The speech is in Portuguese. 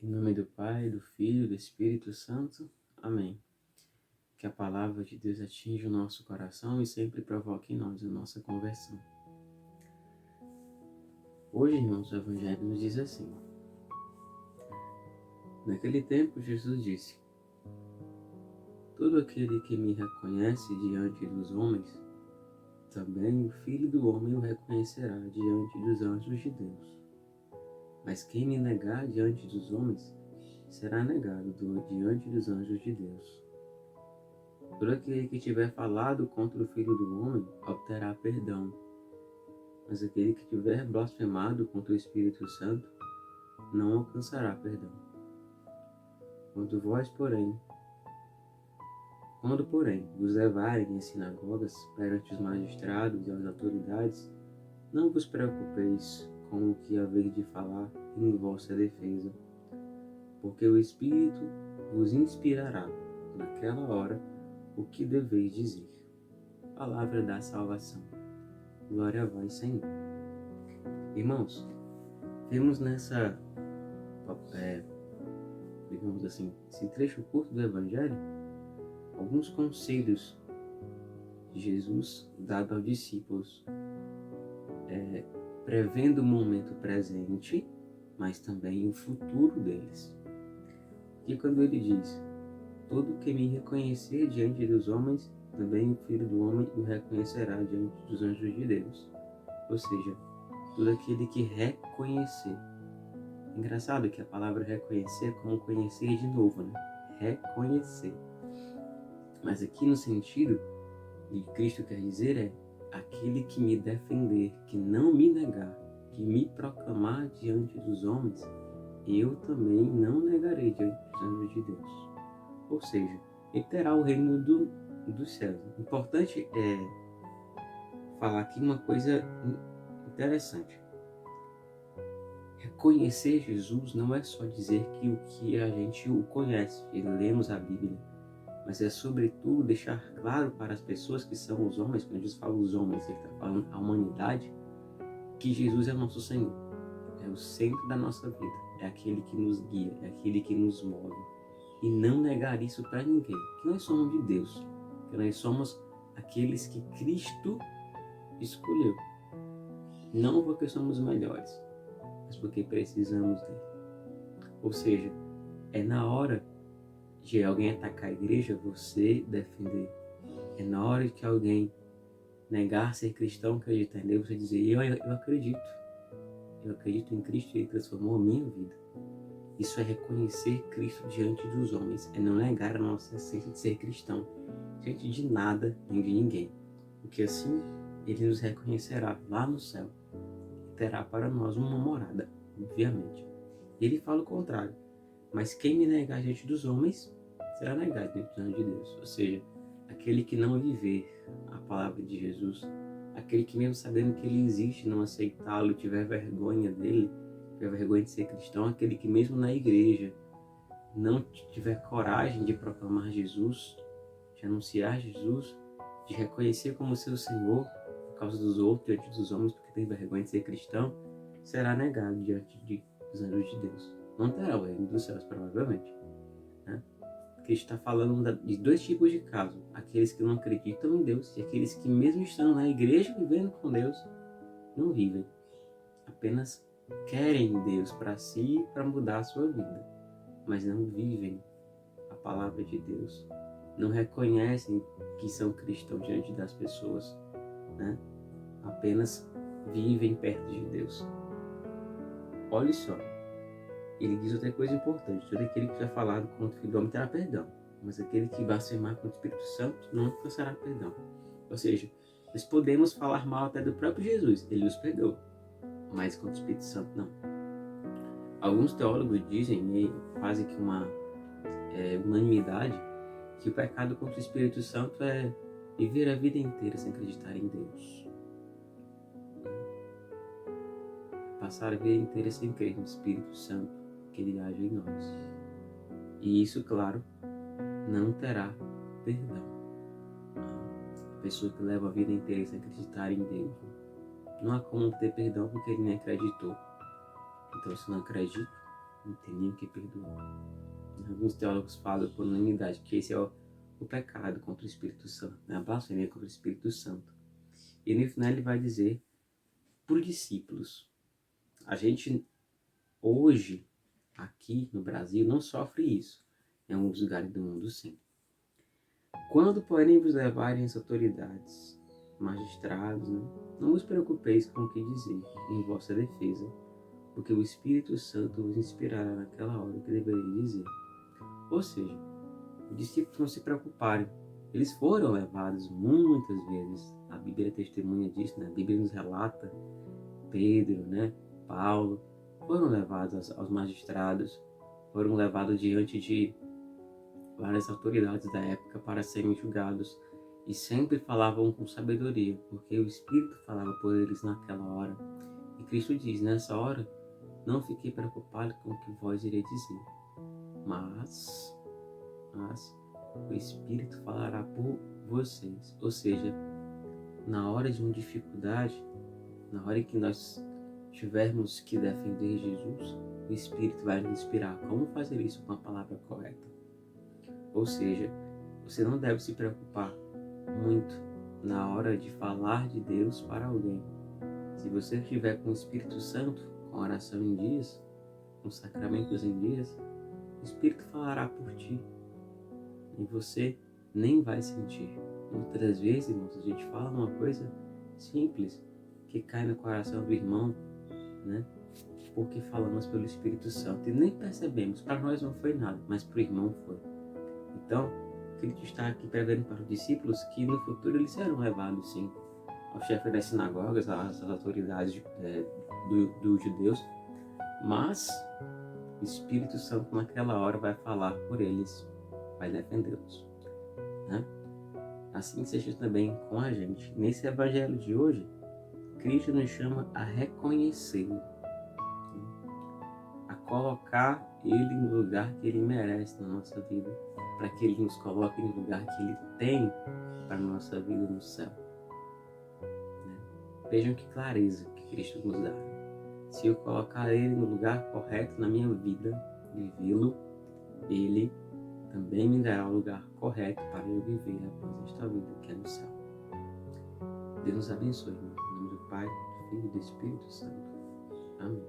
Em nome do Pai, do Filho e do Espírito Santo. Amém. Que a palavra de Deus atinja o nosso coração e sempre provoque em nós a nossa conversão. Hoje, irmãos, o Evangelho nos diz assim. Naquele tempo, Jesus disse: todo aquele que me reconhece diante dos homens, também o Filho do Homem o reconhecerá diante dos anjos de Deus. Mas quem me negar diante dos homens, será negado diante dos anjos de Deus. Todo aquele que tiver falado contra o Filho do Homem, obterá perdão. Mas aquele que tiver blasfemado contra o Espírito Santo, não alcançará perdão. Quando, porém, vos levarem às sinagogas perante os magistrados e as autoridades, não vos preocupeis com o que haver de falar em vossa defesa, porque o Espírito vos inspirará, naquela hora, o que deveis dizer. Palavra da salvação. Glória a vós, Senhor. Irmãos, vemos nessa, digamos assim, esse trecho curto do Evangelho, alguns conselhos de Jesus dado aos discípulos, prevendo o momento presente, mas também o futuro deles. E quando ele diz: todo que me reconhecer diante dos homens, também o Filho do Homem o reconhecerá diante dos anjos de Deus. Ou seja, todo aquele que reconhecer. Engraçado que a palavra reconhecer é como conhecer de novo, né? Reconhecer. Mas aqui no sentido de Cristo quer dizer é aquele que me defender, que não me negar, que me proclamar diante dos homens, eu também não negarei diante dos anjos de Deus. Ou seja, ele terá o reino dos céus. Importante é falar aqui uma coisa interessante. Reconhecer Jesus não é só dizer que a gente o conhece, que lemos a Bíblia, mas é sobretudo deixar claro para as pessoas que são os homens, quando Jesus fala os homens, ele está falando a humanidade, que Jesus é nosso Senhor, é o centro da nossa vida, é aquele que nos guia, é aquele que nos move. E não negar isso para ninguém, que nós somos de Deus, que nós somos aqueles que Cristo escolheu. Não porque somos melhores, mas porque precisamos dele. Ou seja, é na hora de alguém atacar a igreja, você defender. É na hora que alguém negar ser cristão, acreditar em Deus, você dizer: eu acredito. Eu acredito em Cristo e Ele transformou a minha vida. Isso é reconhecer Cristo diante dos homens, é não negar a nossa essência de ser cristão, diante de nada nem de ninguém. Porque assim Ele nos reconhecerá lá no céu e terá para nós uma morada, obviamente. Ele fala o contrário: mas quem me negar diante dos homens, será negado diante dos anjos de Deus. Ou seja, aquele que não viver a palavra de Jesus, aquele que mesmo sabendo que Ele existe, não aceitá-lo, tiver vergonha dele, tiver vergonha de ser cristão, aquele que mesmo na igreja não tiver coragem de proclamar Jesus, de anunciar Jesus, de reconhecer como seu Senhor por causa dos outros, diante dos homens, porque tem vergonha de ser cristão, será negado diante dos anjos de Deus. Não terá o reino dos céus, provavelmente. Né? Cristo está falando de dois tipos de casos: aqueles que não acreditam em Deus e aqueles que mesmo estando na igreja vivendo com Deus, não vivem, apenas querem Deus para si, para mudar a sua vida, mas não vivem a palavra de Deus, não reconhecem que são cristãos diante das pessoas, né? Apenas vivem perto de Deus. Olha só, ele diz outra coisa importante: todo aquele que tiver falado contra o Filho do Homem terá perdão, mas aquele que blasfemar contra o Espírito Santo não alcançará perdão. Ou seja, nós podemos falar mal até do próprio Jesus, ele nos perdoou, mas contra o Espírito Santo não. Alguns teólogos dizem, e fazem que uma unanimidade, que o pecado contra o Espírito Santo é viver a vida inteira sem acreditar em Deus. Passar a vida inteira sem crer no Espírito Santo, que Ele age em nós. E isso, claro, não terá perdão. A pessoa que leva a vida inteira sem acreditar em Deus, não há como ter perdão porque ele nem acreditou. Então, se não acredito, não tem nem o que perdoar. Alguns teólogos falam por unanimidade que esse é o pecado contra o Espírito Santo, né? A blasfêmia contra o Espírito Santo. E no final ele vai dizer por discípulos. A gente hoje, aqui no Brasil, não sofre isso. Em alguns lugares do mundo, sim. Quando, porém, vos levarem as autoridades, magistrados, né? Não vos preocupeis com o que dizer em vossa defesa, porque o Espírito Santo vos inspirará naquela hora o que deveria dizer. Ou seja, os discípulos não se preocuparem. Eles foram levados muitas vezes. A Bíblia é testemunha disso, né? A Bíblia nos relata Pedro, né? Paulo, foram levados aos magistrados, foram levados diante de várias autoridades da época para serem julgados e sempre falavam com sabedoria, porque o Espírito falava por eles naquela hora. E Cristo diz, nessa hora, não fiquei preocupado com o que vós irei dizer, mas o Espírito falará por vocês. Ou seja, na hora de uma dificuldade, na hora em que nós tivermos que defender Jesus, o Espírito vai nos inspirar como fazer isso com a palavra correta. Ou seja, você não deve se preocupar muito na hora de falar de Deus para alguém. Se você estiver com o Espírito Santo, com oração em dias, com sacramentos em dias, o Espírito falará por ti e você nem vai sentir. Muitas das vezes, irmãos, a gente fala uma coisa simples que cai no coração do irmão, né? Porque falamos pelo Espírito Santo e nem percebemos. Para nós não foi nada, mas para o irmão foi. Então, Cristo está aqui prevendo para os discípulos que no futuro eles serão levados, sim, ao chefe das sinagogas, às autoridades dos judeus, mas o Espírito Santo naquela hora vai falar por eles, vai defendê-los, né? Assim seja também com a gente. Nesse evangelho de hoje, Cristo nos chama a reconhecê-lo, a colocar Ele no lugar que Ele merece na nossa vida, para que Ele nos coloque no lugar que Ele tem para a nossa vida no céu. Né? Vejam que clareza que Cristo nos dá. Se eu colocar Ele no lugar correto na minha vida, vivê-lo, Ele também me dará o lugar correto para eu viver após esta vida que é no céu. Deus nos abençoe, irmão. Em nome do Pai, do Filho e do Espírito Santo. Amém.